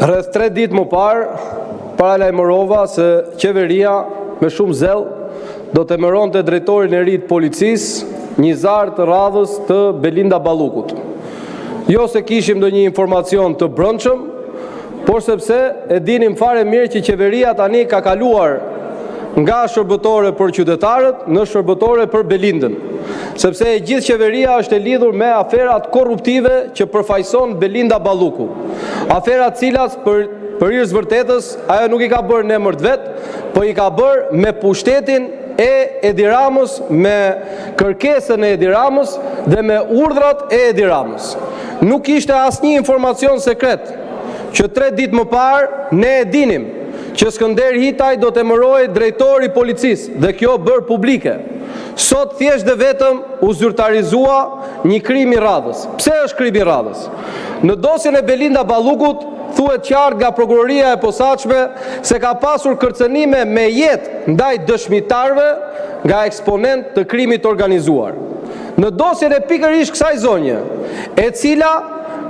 Rreth 3 ditë më parë, paralajmërova se qeveria me shumë zell do të emëronte drejtorin e ri të policisë, Nizar të radhës të Belinda Ballukut. Jo se kishim ndonjë informacion të brendshëm, por sepse e dinim fare mirë që qeveria tani ka kaluar nga shërbëtore për qytetarët në shërbëtore për Belindën, sepse e gjithë qeveria është e lidhur me aferat korruptive që përfaqëson Belinda Balluku. Aferat cilat për hir të vërtetës ajo nuk i ka bërë në emër të vet, po i ka bërë me pushtetin e Edi Ramës, me kërkesën e Edi Ramës dhe me urdhrat e Edi Ramës. Nuk ishte asnjë informacion sekret që 3 ditë më parë ne e dinim që Skënder Hitaj do të emërojë drejtori i policisë dhe kjo bërë publike. Sot thjesht dhe vetëm u zyrtarizua një krim i radhës. Pse është krim i radhës? Në dosjen e Belinda Ballukut thuhet qartë nga prokuroria e posaçme se ka pasur kërcënime me jetë ndaj dëshmitarëve nga eksponent të krimit organizuar. Në dosjen e pikërisht kësaj zonje, e cila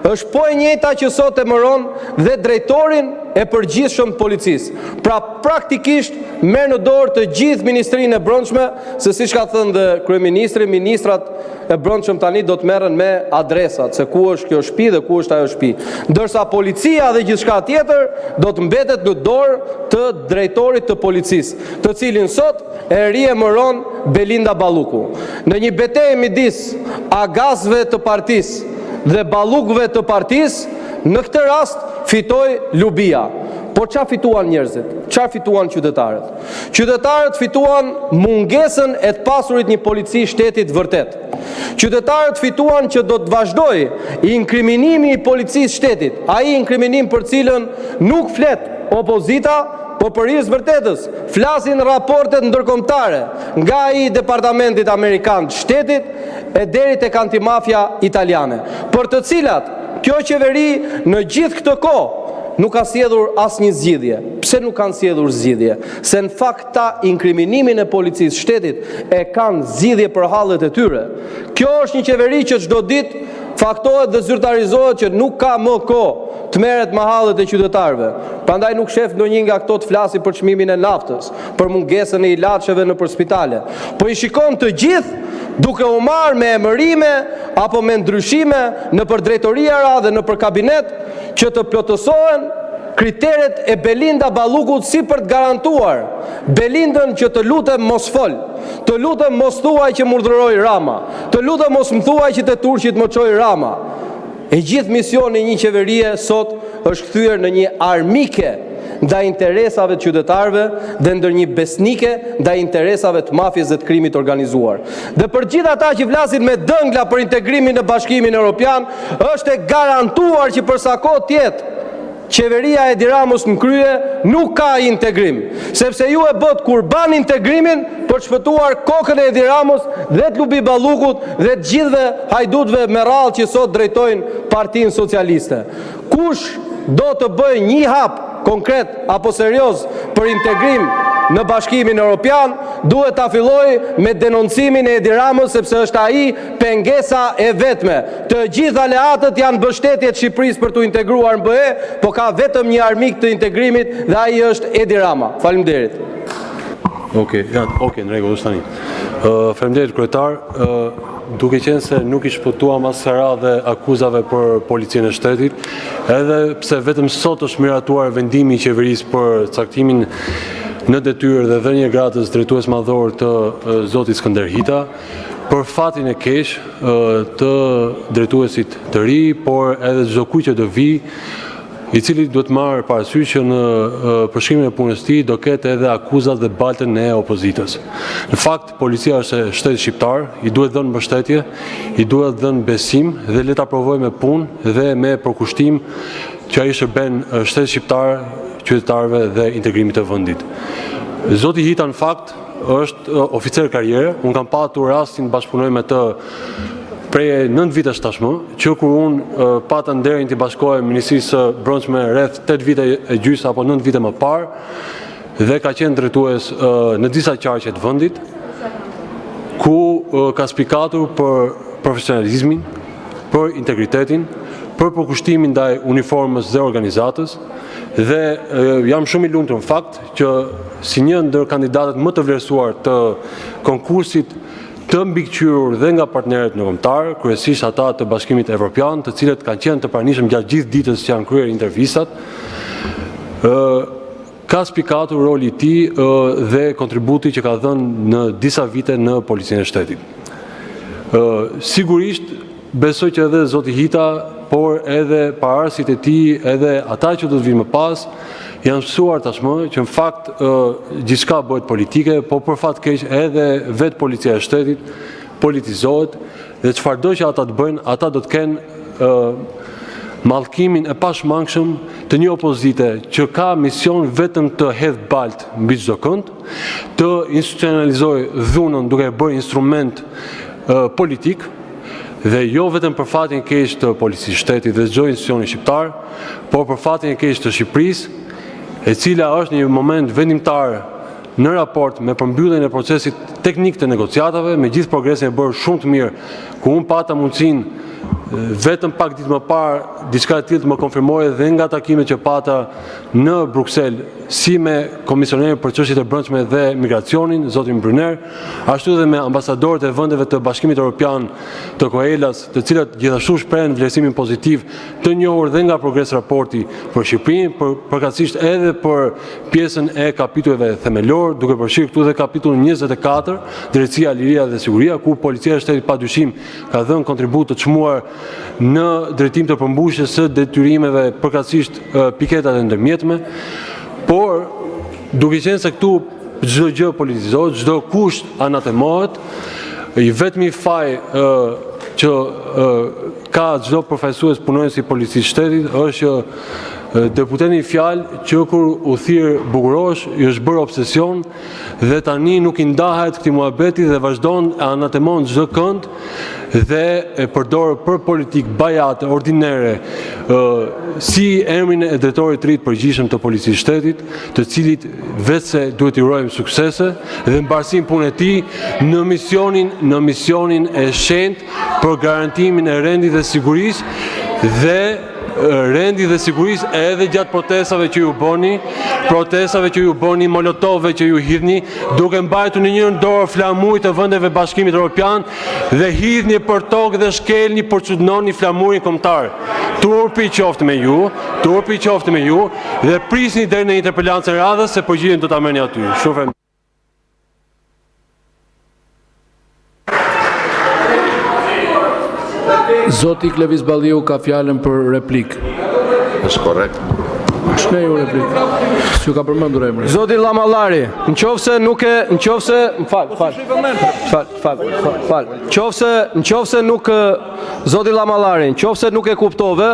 është po e njëjta që sot emëron dhe drejtorin e përgjithshëm të policisë. Pra praktikisht merr në dorë të gjithë Ministrinë e Brendshme, se siç ka thënë dhe kryeministri, ministrat e brendshëm tani do të merren me adresat, se ku është kjo shtëpi dhe ku është ajo shtëpi. Ndërsa policia dhe gjithçka tjetër do të mbetet në dorë të drejtorit të policisë, të cilin sot e riemëron Belinda Balluku. Në një betejë midis agazëve të partisë dhe ballukëve të partisë, në këtë rast fitoi Lubia. Por çfarë fituan njerëzit? Çfarë fituan qytetarët? Qytetarët fituan mungesën e të pasurit një polici shtetit vërtet. Qytetarët fituan që do të vazhdojë inkriminimi i policisë shtetit, ai inkriminim për cilën nuk flet opozita, por për hir të vërtetës flasin raportet ndërkombëtare nga ai departamentit amerikan të shtetit e deri tek antimafia italiane, për të cilat kjo qeveri në gjithë këtë kohë nuk ka sjellur asnjë zgjidhje. Pse nuk kanë sjellur zgjidhje? Se në fakt ta inkriminimin e policisë shtetit e kanë zgjidhje për hallet e tyre. Kjo është një qeveri që çdo ditë faktohet dhe zyrtarizohet që nuk ka më kohë të merret me hallet e qytetarëve. Prandaj nuk shef ndonjë nga këto të flasi për çmimin e naftës, për mungesën e ilaçeve nëpër spitale. Po i shikon të gjithë duke u marrë me emërime apo me ndryshime nëpër drejtoria ra dhe nëpër kabinet që të plotësohen kriteret e Belinda Ballukut si për të garantuar Belindën që të lutem mos fol, të lutem mos thuaj që më urdhëroi Rama, të lutem mos më thuaj që te turqit më çoi Rama. E gjithë misioni i një qeverie sot është kthyer në një armike ndaj interesave të qytetarëve dhe ndër një besnike ndaj interesave të mafjes dhe të krimit organizuar. Dhe për gjithë ata që flasin me dëngla për integrimin në Bashkimin Evropian, është e garantuar që për sa kohë tjetë qeveria e Edi Ramës në krye nuk ka integrim, sepse ju e bët kurban integrimin për të shpëtuar kokën e Edi Ramës dhe të Lubi Ballukut dhe të gjithëve hajdutëve me radhë që sot drejtojnë Partinë Socialiste. Kush do të bëjë një hap konkret apo serioz për integrim në Bashkimin Evropian, duhet ta fillojë me denoncimin e Edi Ramës, sepse është ai pengesa e vetme. Të gjithë aleatët janë mbështetje të Shqipërisë për të integruar në BE, po ka vetëm një armik të integrimit dhe ai është Edi Rama. Faleminderit. Okej, në rregull, tani. Faleminderit kryetar. Duke qenë se nuk i shpëtuam asëra dhe akuzave për policinë e shtetit, edhe pse vetëm sot është miratuar vendimi i qeverisë për caktimin në detyrë dhe dhënie gradës drejtues madhor të zotit Skënder Hita, për fatin e keq të drejtuesit të ri, por edhe çdo kujt që do vi, i cili duhet marrë parasysh që në përshkrimin e punës tij do ketë edhe akuzat dhe baltën e opozitës. Në fakt, policia është shteti shqiptar, i duhet dhënë mbështetje, i duhet dhënë besim dhe le ta provojë me punë dhe me përkushtim që ai shërben shtetit shqiptar, qytetarëve dhe integrimit të vendit. Zoti Hita në fakt është oficer karriere, unë kam patur rastin bashkëpunoj me të prej 9 vitesh tashmë, që kur unë pata nderin të bashkohem Ministrisë së Brendshme rreth 8 vite e gjysmë apo 9 vite më parë, dhe ka qenë drejtues në disa qarqe të vendit, ku ka spikatur për profesionalizmin, për integritetin, për përkushtimin ndaj uniformës dhe organizatës, dhe jam shumë i lumtur në fakt që si një ndër kandidatët më të vlerësuar të konkursit të mbikëqyrur dhe nga partnerët ndërkombëtar, kryesisht ata të Bashkimit Evropian, të cilët kanë qenë të pranishëm gjatë gjithë ditës që janë kryer intervistat, ka spikatur roli i tij dhe kontributi që ka dhënë në disa vite në Policinë e Shtetit. Sigurisht besoj që edhe zoti Hita, por edhe parasit e tij, edhe ata që do të vinë më pas, janë mësuar tashmë që në fakt gjithçka bëhet politike, po për fat keq edhe vetë Policia e Shtetit politizohet dhe çfarëdo që ata të bëjnë, ata do të kenë mallkimin e pashmangshëm të një opozite që ka mision vetëm të hedh balt mbi çdo kënd, të institucionalizojë dhunën duke e bërë instrument politik, dhe jo vetëm për fatin e keq të Policisë Shtetit dhe çdo institucioni shqiptar, por për fatin e keq të Shqipërisë, e cila është një moment vendimtar në raport me përmbylljen e procesit teknik të negociatave, me gjithë progresin e bërë shumë të mirë, ku unë pata mundësinë vetëm pak ditë më parë diçka e tillë të më konfirmojë dhe nga takimet që pata në Bruksel, si me komisionerin për çështjet e brendshme dhe migracionin, zotin Brunner, ashtu dhe me ambasadorët e vendeve të Bashkimit Evropian të Koelas, të cilët gjithashtu shprehen vlerësimin pozitiv të njohur dhe nga progres raporti për Shqipërinë, përkatësisht edhe për pjesën e kapitujve themelor, duke përfshirë këtu dhe kapitullin 24, Drejtësia, Liria dhe Siguria, ku Policia e Shtetit padyshim ka dhënë kontribut të çmuar në drejtim të përmbushjes së detyrimeve, përkatësisht piketat e ndërmjetme, por duke qenë se këtu çdo gjë politizohet, çdo kusht anatemohet, i vetmi faj që ka çdo përfaqësues punonjës i Policisë Shtetit është që deputeti fjalë që kur u thirr Bukurosh i është bërë obsesion dhe tani nuk i ndahet këtij muhabeti dhe vazhdon anatemon çdo kënd dhe e përdor për politik bajate, ordinere, si emrin e drejtorit të ri të përgjithshëm të Policisë Shtetit, të cilit vetëse duhet i urojmë suksese dhe mbarsim punën e tij në misionin e shenjtë për garantimin e rendit dhe sigurisë dhe rendit dhe sigurisë edhe gjatë protestave që ju bëni, molotove që ju hidhni, duke mbajtur në një dorë flamurin të vendeve Bashkimit Evropian dhe hidhni për tokë dhe shkelni për çudnoni flamurin kombëtar. Turpi qoftë me ju dhe prisni deri në interpelancën e radhës se përgjigjen do ta merrni aty. Shumë Zoti Klevis Balliu ka fjalën për replik. Është korrekt. Shneju replik. S'ju ka përmendur emrin. Zoti Llamallari, nëse nuk Zoti Llamallari, nëse nuk e kuptove,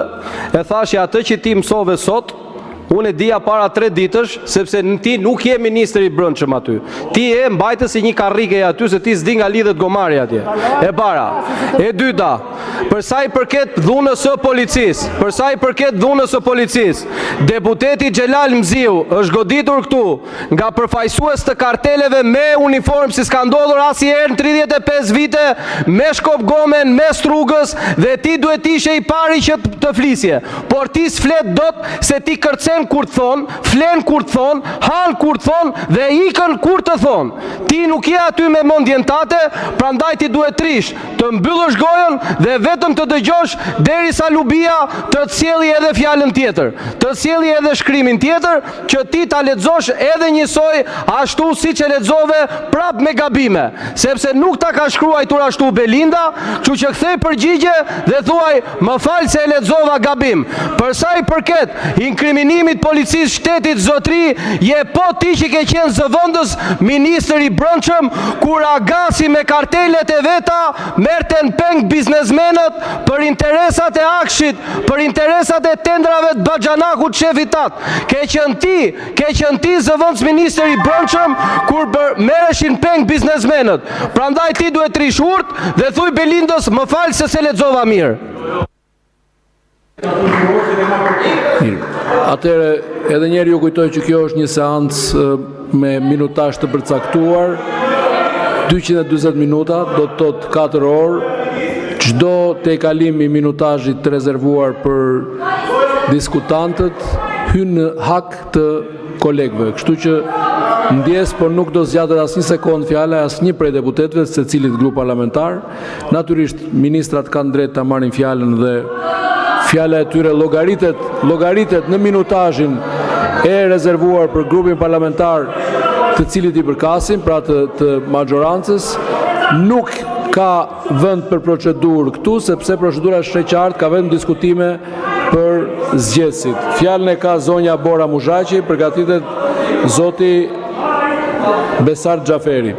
e thashë atë që ti mësove sot, unë e dija para 3 ditësh, sepse ti nuk je ministri i brendshëm aty. Ti je mbajtës i një karrike aty, se ti s'di nga lidhet gomari atje. E para. E dyta, për sa i përket dhunës së policisë, deputeti Xhelal Mziu është goditur këtu nga përfaqësues të karteleve me uniformë si s'ka ndodhur asnjëherë në 35 vite, me shkop gomen, me strugës, dhe ti duhet ishe i pari që të flisje. Por ti s'flet dot se ti kërcen kur të thon, flen kur të thon, han kur të thon dhe ikën kur të thon. Ti nuk je aty me mendjentate, prandaj ti duhet trish të mbyllësh gojën dhe vetëm të dëgjosh derisa Lubia të sjellë edhe fjalën tjetër, të sjellë edhe shkrimin tjetër, që ti ta lexosh edhe njësoj ashtu siç e lexove prap me gabime, sepse nuk ta ka shkruar ashtu Belinda, kështu që kthej përgjigje dhe thuaj më fal se e lexova gabim. Për sa i përket inkriminimit Policisë Shtetit, zotri, je po ti që ke qenë zëvendës ministri i brendshëm, kur Agasi me kartelet e veta merrten peng biznesmenët për interesat e Akshit, për interesat e tendrave të Baxhanakut shefitat. Ke qenë ti zëvendës ministri i brendshëm kur merreshin peng biznesmenët. Prandaj ti duhet rish urt dhe thuj Belindës më fal se lexova mirë. Atëre, edhe njerë ju kujtoj që kjo është një seancë me minutazh të përcaktuar, 240 minuta, do të thotë 4 orë, çdo tejkalim i minutazhit të rezervuar për diskutantët hyn në hak të kolegëve. Kështu që ndjes, por nuk do zgjatet asnjë sekond fjala asnjë prej deputetëve secilit grup parlamentar. Natyrisht ministrat kanë drejt ta marrin fjalën dhe fjala e tyre llogaritet në minutazhin e rezervuar për grupin parlamentar të cilit i përkasin, pra të majorancës. Nuk ka vend për procedurë këtu, sepse procedura është e qartë, ka vetëm diskutime për zgjedhësit. Fjalën e ka zonja Bora Muzhaqi, përgatitet zoti Besar Xhaferi.